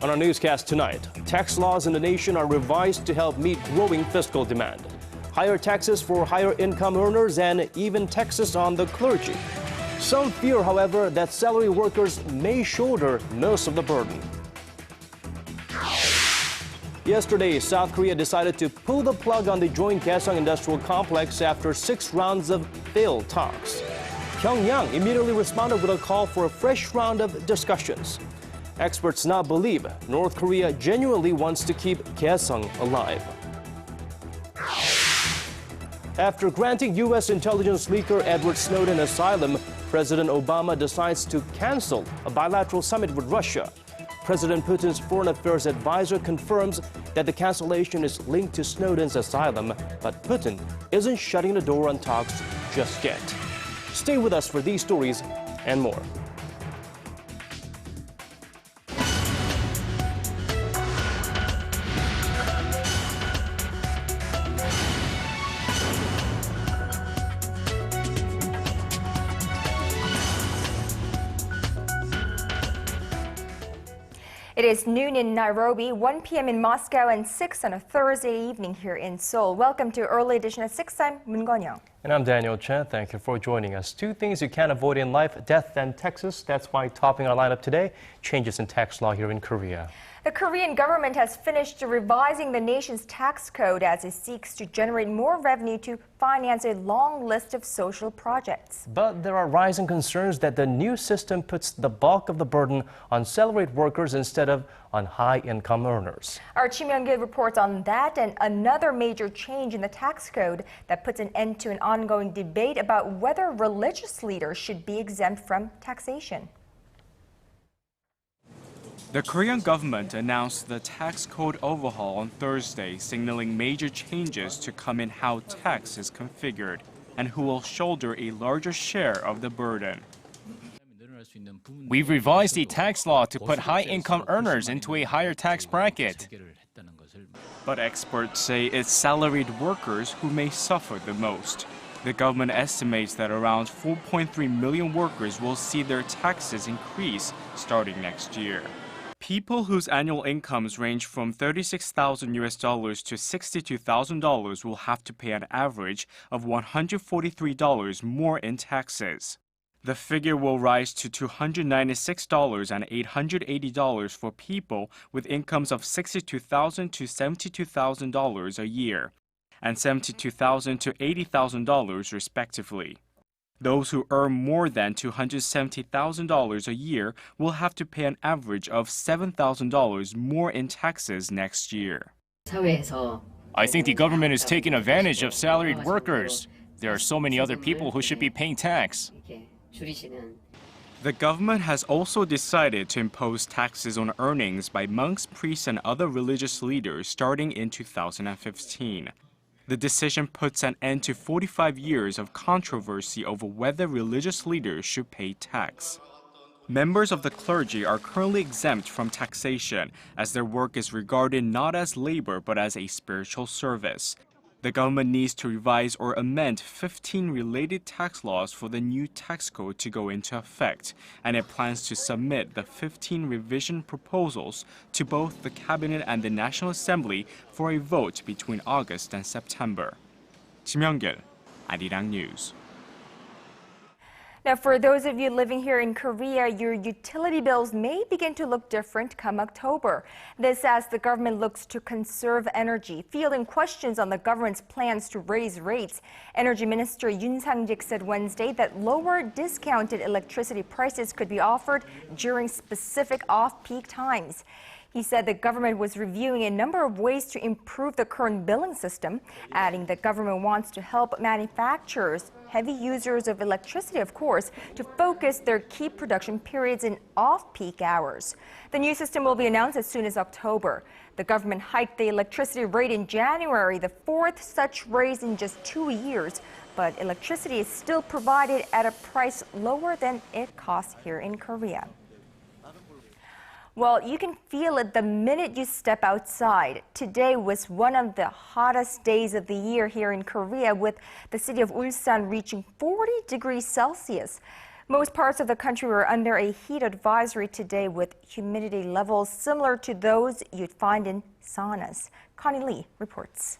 On our newscast tonight, tax laws in the nation are revised to help meet growing fiscal demand. Higher taxes for higher income earners and even taxes on the clergy. Some fear, however, that salary workers may shoulder most of the burden. Yesterday, South Korea decided to pull the plug on the joint Gaeseong industrial complex after 6 rounds of failed talks. Pyongyang immediately responded with a call for a fresh round of discussions. Experts now believe North Korea genuinely wants to keep Gaeseong alive. After granting U.S. intelligence leaker Edward Snowden asylum, President Obama decides to cancel a bilateral summit with Russia. President Putin's foreign affairs advisor confirms that the cancellation is linked to Snowden's asylum, but Putin isn't shutting the door on talks just yet. Stay with us for these stories and more. It is noon in Nairobi, 1 p.m. in Moscow, and 6 on a Thursday evening here in Seoul. Welcome to Early Edition at 6. I'm Moon Gon-young. And I'm Daniel Chen. Thank you for joining us. 2 things you can't avoid in life, death and taxes. That's why topping our lineup today, changes in tax law here in Korea. The Korean government has finished revising the nation's tax code as it seeks to generate more revenue to finance a long list of social projects. But there are rising concerns that the new system puts the bulk of the burden on salaried workers instead of on high-income earners. Our Kim Young-gil reports on that and another major change in the tax code that puts an end to an ongoing debate about whether religious leaders should be exempt from taxation. The Korean government announced the tax code overhaul on Thursday, signaling major changes to come in how tax is configured and who will shoulder a larger share of the burden. We've revised the tax law to put high-income earners into a higher tax bracket. But experts say it's salaried workers who may suffer the most. The government estimates that around 4.3 million workers will see their taxes increase starting next year. People whose annual incomes range from $36,000 to $62,000 will have to pay an average of $143 more in taxes. The figure will rise to $296 and $880 for people with incomes of $62,000 to $72,000 a year, and $72,000 to $80,000 respectively. Those who earn more than $270,000 a year will have to pay an average of $7,000 more in taxes next year. I think the government is taking advantage of salaried workers. There are so many other people who should be paying tax. The government has also decided to impose taxes on earnings by monks, priests, and other religious leaders starting in 2015. The decision puts an end to 45 years of controversy over whether religious leaders should pay tax. Members of the clergy are currently exempt from taxation, as their work is regarded not as labor but as a spiritual service. The government needs to revise or amend 15 related tax laws for the new tax code to go into effect, and it plans to submit the 15 revision proposals to both the Cabinet and the National Assembly for a vote between August and September. Kim Young-gil, Arirang News. Now, for those of you living here in Korea, your utility bills may begin to look different come October. This as the government looks to conserve energy. Fielding questions on the government's plans to raise rates, Energy Minister Yoon Sang-jik said Wednesday that lower discounted electricity prices could be offered during specific off-peak times. He said the government was reviewing a number of ways to improve the current billing system, adding the government wants to help manufacturers, heavy users of electricity, of course, to focus their key production periods in off-peak hours. The new system will be announced as soon as October. The government hiked the electricity rate in January, the 4th such raise in just 2 years. But electricity is still provided at a price lower than it costs here in Korea. Well, you can feel it the minute you step outside. Today was one of the hottest days of the year here in Korea, with the city of Ulsan reaching 40 degrees Celsius. Most parts of the country were under a heat advisory today with humidity levels similar to those you'd find in saunas. Connie Lee reports.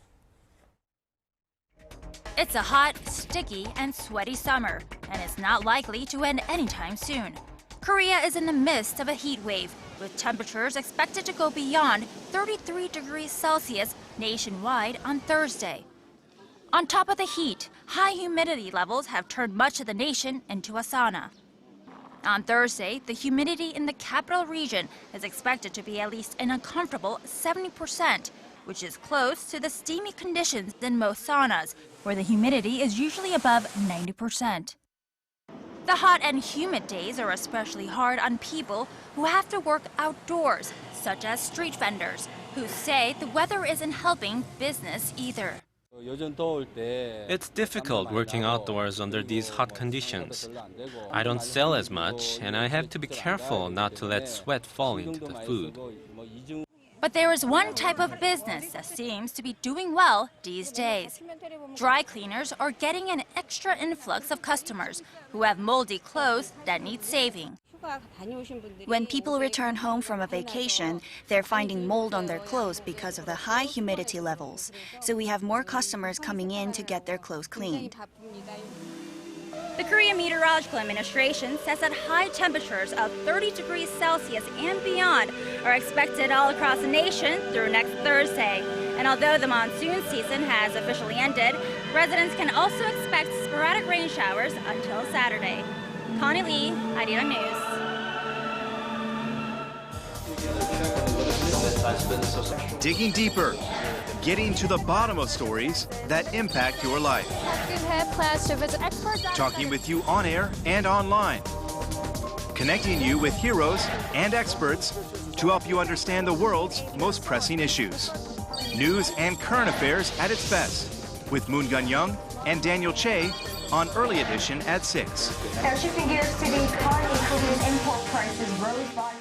It's a hot, sticky, and sweaty summer, and it's not likely to end anytime soon. Korea is in the midst of a heat wave, with temperatures expected to go beyond 33 degrees Celsius nationwide on Thursday. On top of the heat, high humidity levels have turned much of the nation into a sauna. On Thursday, the humidity in the capital region is expected to be at least an uncomfortable 70%, which is close to the steamy conditions in most saunas, where the humidity is usually above 90%. The hot and humid days are especially hard on people who have to work outdoors, such as street vendors, who say the weather isn't helping business either. It's difficult working outdoors under these hot conditions. I don't sell as much, and I have to be careful not to let sweat fall into the food. But there is one type of business that seems to be doing well these days. Dry cleaners are getting an extra influx of customers who have moldy clothes that need saving. When people return home from a vacation, they're finding mold on their clothes because of the high humidity levels. So we have more customers coming in to get their clothes cleaned. The Korean Meteorological Administration says that high temperatures of 30 degrees Celsius and beyond are expected all across the nation through next Thursday. And although the monsoon season has officially ended, residents can also expect sporadic rain showers until Saturday. Connie Lee, Arirang News. Digging deeper, getting to the bottom of stories that impact your life. Talking with you on air and online. Connecting you with heroes and experts to help you understand the world's most pressing issues. News and current affairs at its best with Moon Gun-young and Daniel Che on Early Edition at 6. Now shifting gears to the economy, Korean import prices rose by.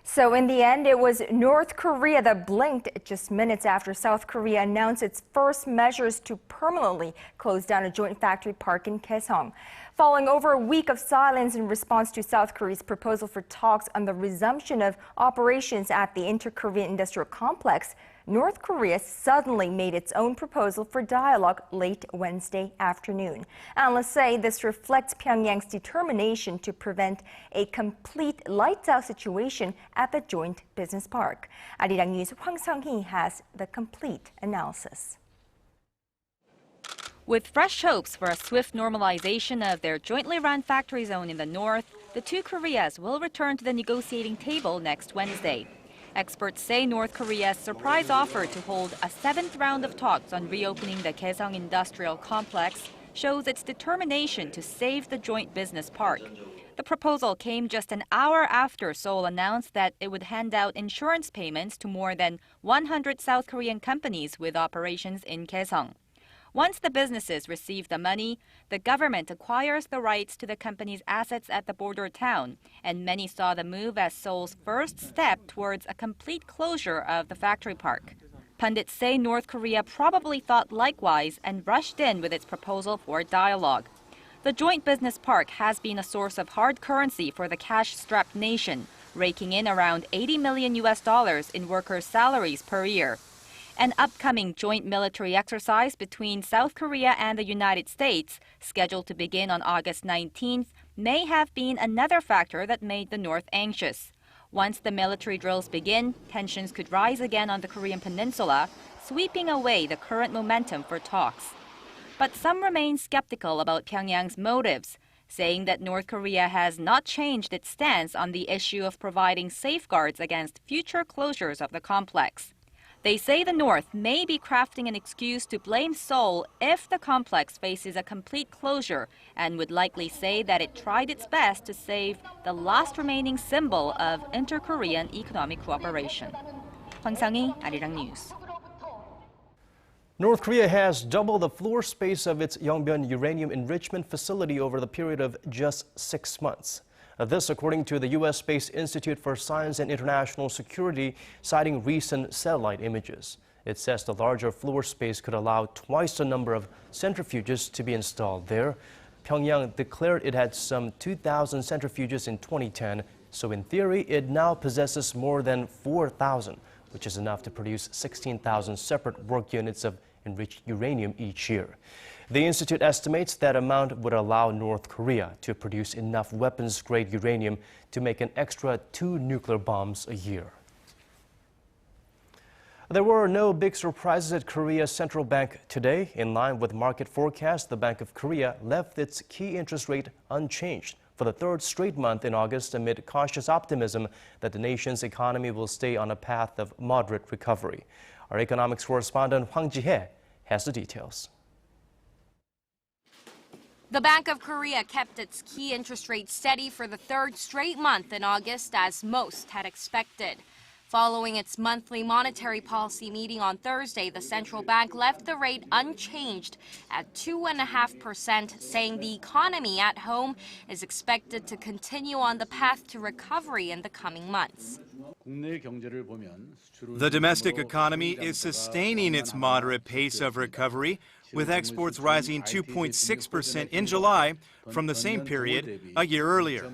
So in the end, it was North Korea that blinked just minutes after South Korea announced its first measures to permanently close down a joint factory park in Gaeseong. Following over a week of silence in response to South Korea's proposal for talks on the resumption of operations at the Inter-Korean Industrial Complex, North Korea suddenly made its own proposal for dialogue late Wednesday afternoon. Analysts say this reflects Pyongyang's determination to prevent a complete lights-out situation at the joint business park. Arirang News' Hwang Sung-hee has the complete analysis. With fresh hopes for a swift normalization of their jointly run factory zone in the north, the two Koreas will return to the negotiating table next Wednesday. Experts say North Korea's surprise offer to hold a seventh round of talks on reopening the Gaeseong industrial complex shows its determination to save the joint business park. The proposal came just an hour after Seoul announced that it would hand out insurance payments to more than 100 South Korean companies with operations in Gaeseong. Once the businesses receive the money, the government acquires the rights to the company's assets at the border town, and many saw the move as Seoul's first step towards a complete closure of the factory park. Pundits say North Korea probably thought likewise and rushed in with its proposal for dialogue. The joint business park has been a source of hard currency for the cash-strapped nation, raking in around $80 million in workers' salaries per year. An upcoming joint military exercise between South Korea and the United States, scheduled to begin on August 19th, may have been another factor that made the North anxious. Once the military drills begin, tensions could rise again on the Korean peninsula, sweeping away the current momentum for talks. But some remain skeptical about Pyongyang's motives, saying that North Korea has not changed its stance on the issue of providing safeguards against future closures of the complex. They say the North may be crafting an excuse to blame Seoul if the complex faces a complete closure, and would likely say that it tried its best to save the last remaining symbol of inter-Korean economic cooperation. Hwang Sang-hee, Arirang News. North Korea has doubled the floor space of its Yemen uranium enrichment facility over the period of just 6 months. This, according to the U.S. Space Institute for Science and International Security, citing recent satellite images. It says the larger floor space could allow twice the number of centrifuges to be installed there. Pyongyang declared it had some 2,000 centrifuges in 2010, so in theory, it now possesses more than 4,000, which is enough to produce 16,000 separate work units of enriched uranium each year. The institute estimates that amount would allow North Korea to produce enough weapons-grade uranium to make an extra 2 nuclear bombs a year. There were no big surprises at Korea's central bank today. In line with market forecasts, the Bank of Korea left its key interest rate unchanged for the third straight month in August amid cautious optimism that the nation's economy will stay on a path of moderate recovery. Our economics correspondent Hwang Ji-hye has the details. The Bank of Korea kept its key interest rate steady for the third straight month in August, as most had expected. Following its monthly monetary policy meeting on Thursday, the central bank left the rate unchanged at 2.5%, saying the economy at home is expected to continue on the path to recovery in the coming months. The domestic economy is sustaining its moderate pace of recovery, with exports rising 2.6% in July from the same period a year earlier.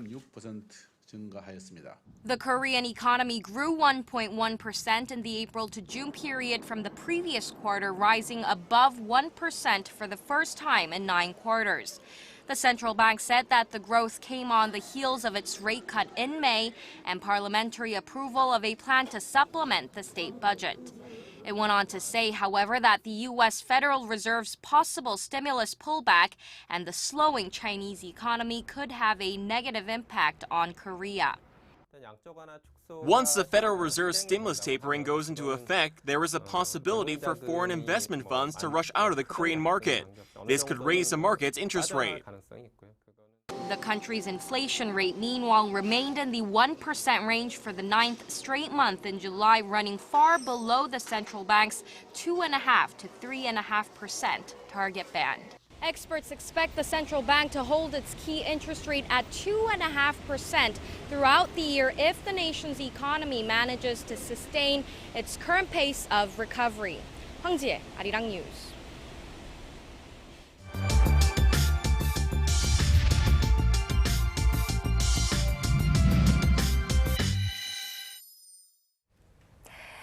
The Korean economy grew 1.1% in the April to June period from the previous quarter, rising above 1% for the first time in 9 quarters. The central bank said that the growth came on the heels of its rate cut in May and parliamentary approval of a plan to supplement the state budget. It went on to say, however, that the U.S. Federal Reserve's possible stimulus pullback and the slowing Chinese economy could have a negative impact on Korea. Once the Federal Reserve's stimulus tapering goes into effect, there is a possibility for foreign investment funds to rush out of the Korean market. This could raise the market's interest rate. The country's inflation rate, meanwhile, remained in the 1% range for the 9th straight month in July, running far below the central bank's 2.5% to 3.5% target band. Experts expect the central bank to hold its key interest rate at 2.5% throughout the year if the nation's economy manages to sustain its current pace of recovery. Hwang Ji-hye, Arirang News.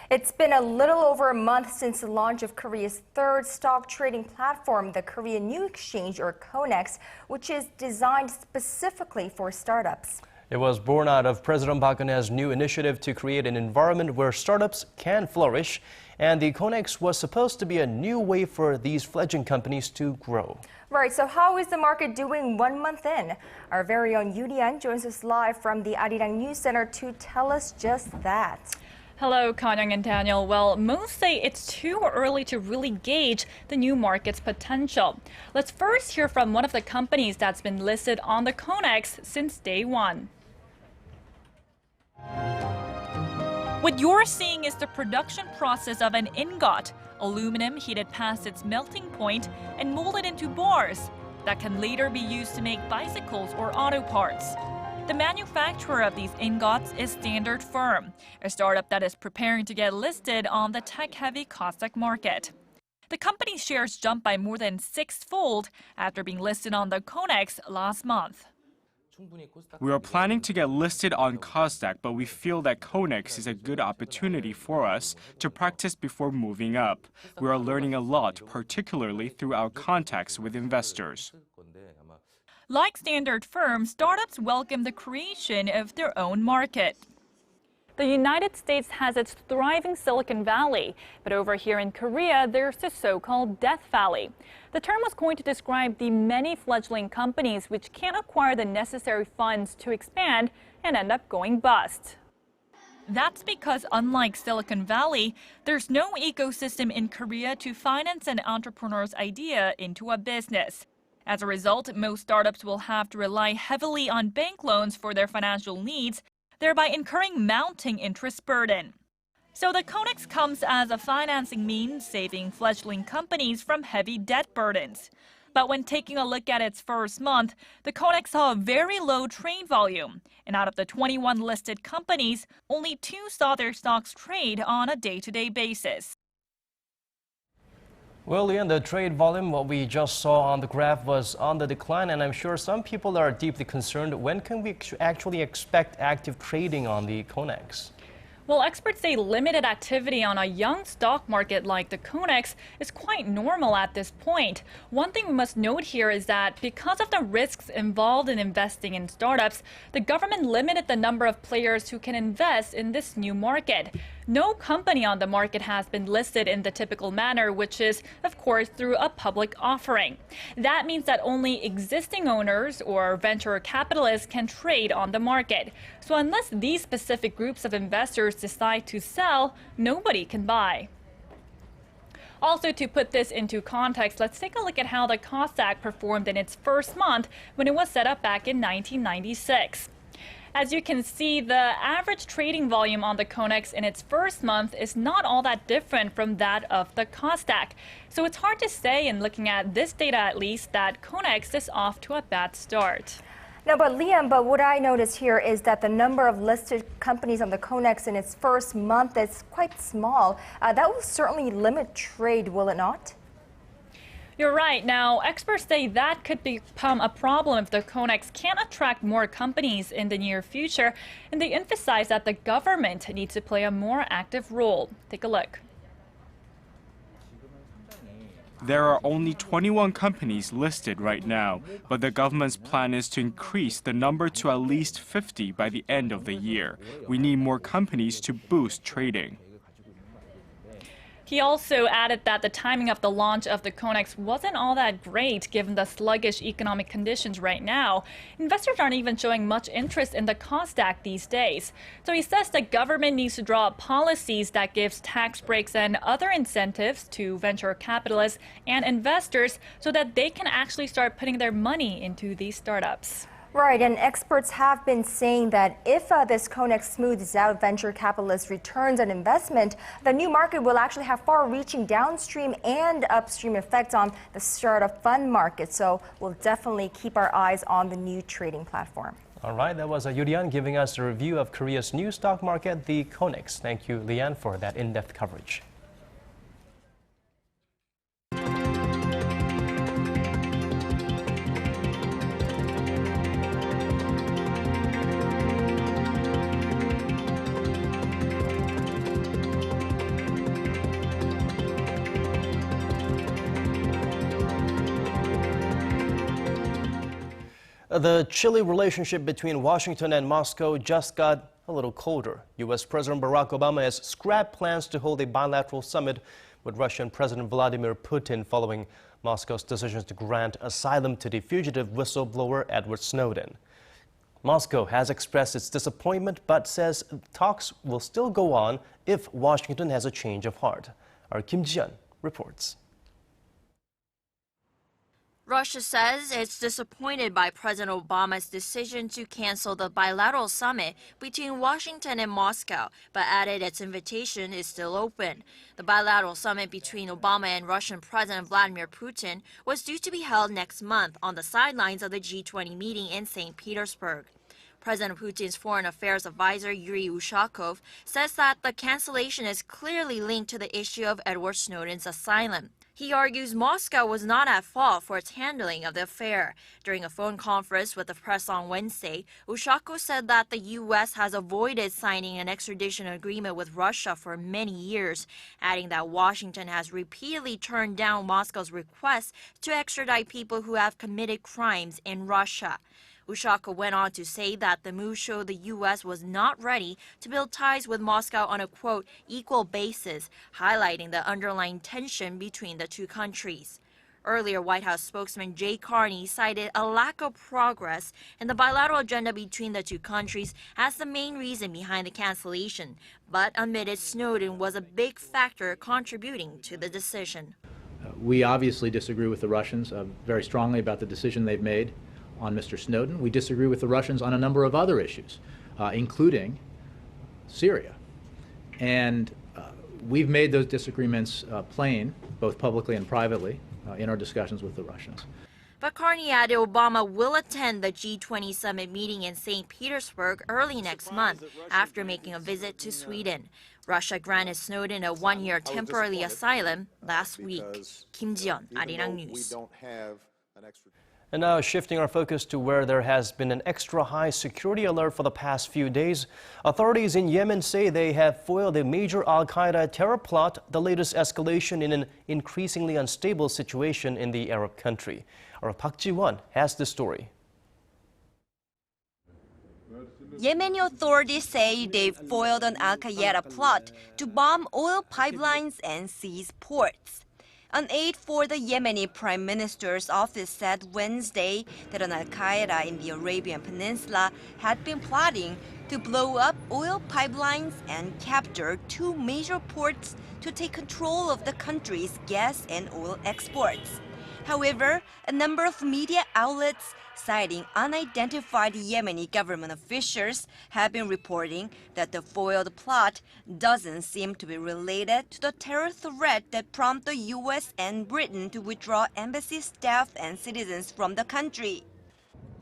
It's been a little over a month since the launch of Korea's third stock trading platform, the Korean New Exchange, or KONEX, which is designed specifically for startups. It was born out of President Park Geun-hye's new initiative to create an environment where startups can flourish, and the KONEX was supposed to be a new way for these fledgling companies to grow. Right, so how is the market doing 1 month in? Our very own Yoo Li-an joins us live from the Arirang News Center to tell us just that. Hello, Kanyang and Daniel. Well, most say it's too early to really gauge the new market's potential. Let's first hear from one of the companies that's been listed on the KONEX since day one. What you're seeing is the production process of an ingot, aluminum heated past its melting point and molded into bars that can later be used to make bicycles or auto parts. The manufacturer of these ingots is Standard Firm, a startup that is preparing to get listed on the tech-heavy Kosdaq market. The company's shares jumped by more than 6-fold after being listed on the KONEX last month. We are planning to get listed on Kosdaq, but we feel that KONEX is a good opportunity for us to practice before moving up. We are learning a lot, particularly through our contacts with investors. Like Standard Firm, startups welcome the creation of their own market. The United States has its thriving Silicon Valley, but over here in Korea, there's the so-called Death Valley. The term was coined to describe the many fledgling companies which can't acquire the necessary funds to expand and end up going bust. That's because, unlike Silicon Valley, there's no ecosystem in Korea to finance an entrepreneur's idea into a business. As a result, most startups will have to rely heavily on bank loans for their financial needs, thereby incurring mounting interest burden. So the KONEX comes as a financing means, saving fledgling companies from heavy debt burdens. But when taking a look at its first month, the KONEX saw a very low trade volume. And out of the 21 listed companies, only 2 saw their stocks trade on a day-to-day basis. Well, Leon, the trade volume, what we just saw on the graph, was on the decline, and I'm sure some people are deeply concerned. When can we actually expect active trading on the CONEX? Well, experts say limited activity on a young stock market like the CONEX is quite normal at this point. One thing we must note here is that because of the risks involved in investing in startups, the government limited the number of players who can invest in this new market. No company on the market has been listed in the typical manner, which is, of course, through a public offering. That means that only existing owners or venture capitalists can trade on the market. So unless these specific groups of investors decide to sell, nobody can buy. Also, to put this into context, let's take a look at how the Kosdaq performed in its first month when it was set up back in 1996. As you can see, the average trading volume on the CONEX in its first month is not all that different from that of the Kosdaq. So it's hard to say, in looking at this data at least, that CONEX is off to a bad start. No, but Liam, what I notice here is that the number of listed companies on the CONEX in its first month is quite small. That will certainly limit trade, will it not? You're right. Now, experts say that could become a problem if the CONEX can't attract more companies in the near future, and they emphasize that the government needs to play a more active role. Take a look. There are only 21 companies listed right now, but the government's plan is to increase the number to at least 50 by the end of the year. We need more companies to boost trading. He also added that the timing of the launch of the CONEX wasn't all that great given the sluggish economic conditions right now. Investors aren't even showing much interest in the Kosdaq these days. So he says the government needs to draw up policies that gives tax breaks and other incentives to venture capitalists and investors so that they can actually start putting their money into these startups. Right, and experts have been saying that if this CONEX smooths out venture capitalist returns on investment, the new market will actually have far-reaching downstream and upstream effects on the startup fund market. So we'll definitely keep our eyes on the new trading platform. All right, that was Yurian giving us a review of Korea's new stock market, the CONEX. Thank you, Lian, for that in-depth coverage. The chilly relationship between Washington and Moscow just got a little colder. U.S. President Barack Obama has scrapped plans to hold a bilateral summit with Russian President Vladimir Putin following Moscow's decision to grant asylum to the fugitive whistleblower Edward Snowden. Moscow has expressed its disappointment but says talks will still go on if Washington has a change of heart. Our Kim Ji-yeon reports. Russia says it's disappointed by President Obama's decision to cancel the bilateral summit between Washington and Moscow, but added its invitation is still open. The bilateral summit between Obama and Russian President Vladimir Putin was due to be held next month on the sidelines of the G20 meeting in St. Petersburg. President Putin's foreign affairs advisor Yuri Ushakov says that the cancellation is clearly linked to the issue of Edward Snowden's asylum. He argues Moscow was not at fault for its handling of the affair. During a phone conference with the press on Wednesday, Ushakov said that the U.S. has avoided signing an extradition agreement with Russia for many years, adding that Washington has repeatedly turned down Moscow's request to extradite people who have committed crimes in Russia. Ushakov went on to say that the move showed the U.S. was not ready to build ties with Moscow on a, quote, equal basis, highlighting the underlying tension between the two countries. Earlier, White House spokesman Jay Carney cited a lack of progress in the bilateral agenda between the two countries as the main reason behind the cancellation, but admitted Snowden was a big factor contributing to the decision. We obviously disagree with the Russians very strongly about the decision they've made on Mr. Snowden. We disagree with the Russians on a number of other issues, including Syria. And we've made those disagreements plain, both publicly and privately, in our discussions with the Russians. But Carney added Obama will attend the G20 summit meeting in St. Petersburg early next month after making a visit to Sweden. Russia granted Snowden a one-year temporary asylum last week. Kim Ji-yeon, Arirang News. And now shifting our focus to where there has been an extra high security alert for the past few days. Authorities in Yemen say they have foiled a major al-Qaeda terror plot, the latest escalation in an increasingly unstable situation in the Arab country. Our Park Ji-won has the story. Yemeni authorities say they've foiled an al-Qaeda plot to bomb oil pipelines and seize ports. An aide for the Yemeni Prime Minister's office said Wednesday that an al-Qaeda in the Arabian Peninsula had been plotting to blow up oil pipelines and capture two major ports to take control of the country's gas and oil exports. However, a number of media outlets citing unidentified Yemeni government officials have been reporting that the foiled plot doesn't seem to be related to the terror threat that prompted the U.S. and Britain to withdraw embassy staff and citizens from the country.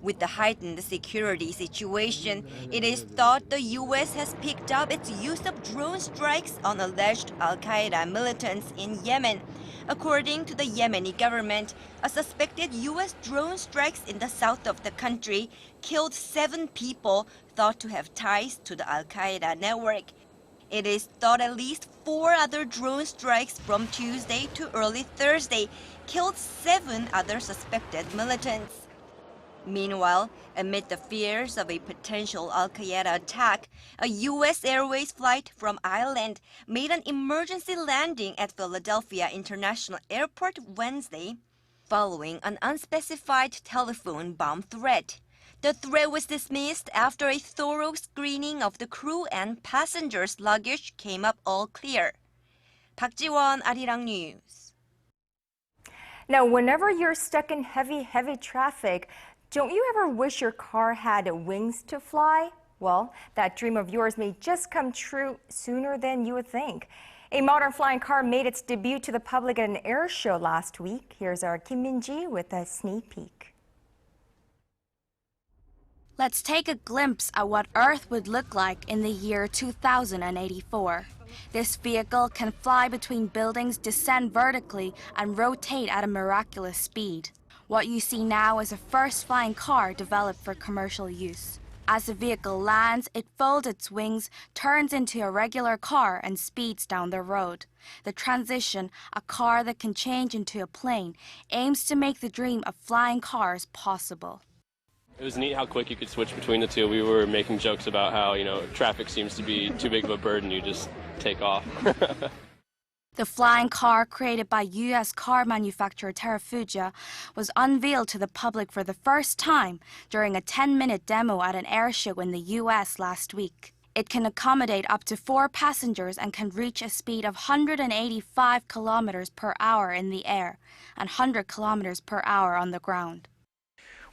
With the heightened security situation, it is thought the U.S. has picked up its use of drone strikes on alleged al-Qaeda militants in Yemen. According to the Yemeni government, a suspected U.S. drone strikes in the south of the country killed 7 people thought to have ties to the al-Qaeda network. It is thought at least 4 other drone strikes from Tuesday to early Thursday killed 7 other suspected militants. Meanwhile, amid the fears of a potential al-Qaeda attack, a U.S. Airways flight from Ireland made an emergency landing at Philadelphia International Airport Wednesday, following an unspecified telephone bomb threat. The threat was dismissed after a thorough screening of the crew and passengers' luggage came up all clear. Park Ji-won, Arirang News. Now, whenever you're stuck in heavy traffic, don't you ever wish your car had wings to fly? Well, that dream of yours may just come true sooner than you would think. A modern flying car made its debut to the public at an air show last week. Here's our Kim Min-ji with a sneak peek. Let's take a glimpse at what Earth would look like in the year 2084. This vehicle can fly between buildings, descend vertically, and rotate at a miraculous speed. What you see now is a first flying car developed for commercial use. As the vehicle lands, it folds its wings, turns into a regular car, and speeds down the road. The transition, a car that can change into a plane, aims to make the dream of flying cars possible. It was neat how quick you could switch between the two. We were making jokes about how, traffic seems to be too big of a burden. You just take off. The flying car, created by U.S. car manufacturer Terrafugia, was unveiled to the public for the first time during a 10-minute demo at an air show in the U.S. last week. It can accommodate up to 4 passengers and can reach a speed of 185 kilometers per hour in the air and 100 kilometers per hour on the ground.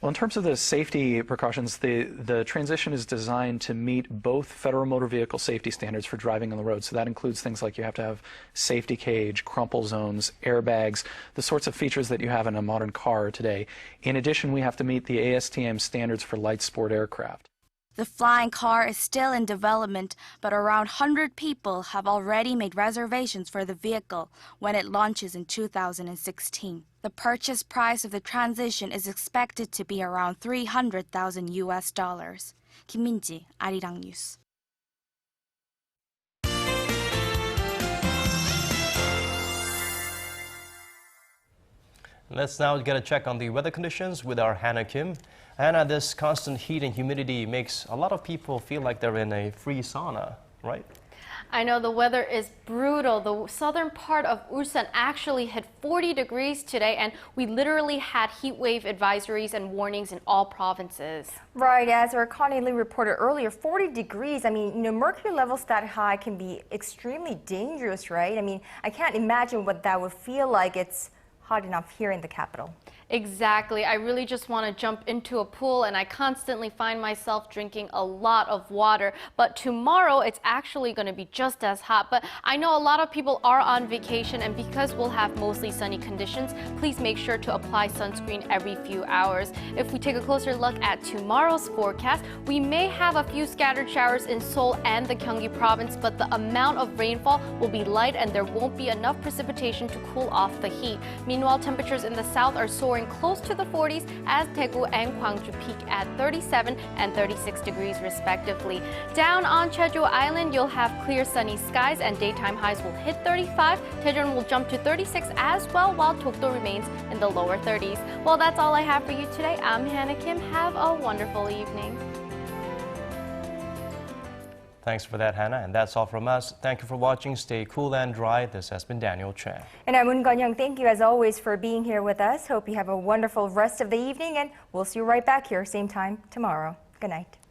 Well, in terms of the safety precautions, the transition is designed to meet both federal motor vehicle safety standards for driving on the road. So that includes things like you have to have safety cage, crumple zones, airbags, the sorts of features that you have in a modern car today. In addition, we have to meet the ASTM standards for light sport aircraft. The flying car is still in development, but around 100 people have already made reservations for the vehicle when it launches in 2016. The purchase price of the transition is expected to be around $300,000 US. Kim Min-ji, Arirang News. Let's now get a check on the weather conditions with our Hannah Kim. Hannah, this constant heat and humidity makes a lot of people feel like they're in a free sauna, right? I know the weather is brutal. The southern part of Ulsan actually hit 40 degrees today, and we literally had heat wave advisories and warnings in all provinces. Right, as our Connie Lee reported earlier, 40 degrees. I mean, mercury levels that high can be extremely dangerous, right? I mean, I can't imagine what that would feel like. It's hot enough here in the capital. Exactly. I really just want to jump into a pool, and I constantly find myself drinking a lot of water. But tomorrow it's actually going to be just as hot. But I know a lot of people are on vacation, and because we'll have mostly sunny conditions, please make sure to apply sunscreen every few hours. If we take a closer look at tomorrow's forecast, we may have a few scattered showers in Seoul and the Gyeonggi province, but the amount of rainfall will be light and there won't be enough precipitation to cool off the heat. Meanwhile, temperatures in the south are soaring close to the 40s as Daegu and Gwangju peak at 37 and 36 degrees respectively. Down on Jeju Island, you'll have clear sunny skies and daytime highs will hit 35. Daejeon will jump to 36 as well, while Dokdo remains in the lower 30s. Well, that's all I have for you today. I'm Hannah Kim. Have a wonderful evening. Thanks for that, Hannah. And that's all from us. Thank you for watching. Stay cool and dry. This has been Daniel Chang. And I'm Moon Ganyang. Thank you as always for being here with us. Hope you have a wonderful rest of the evening, and we'll see you right back here same time tomorrow. Good night.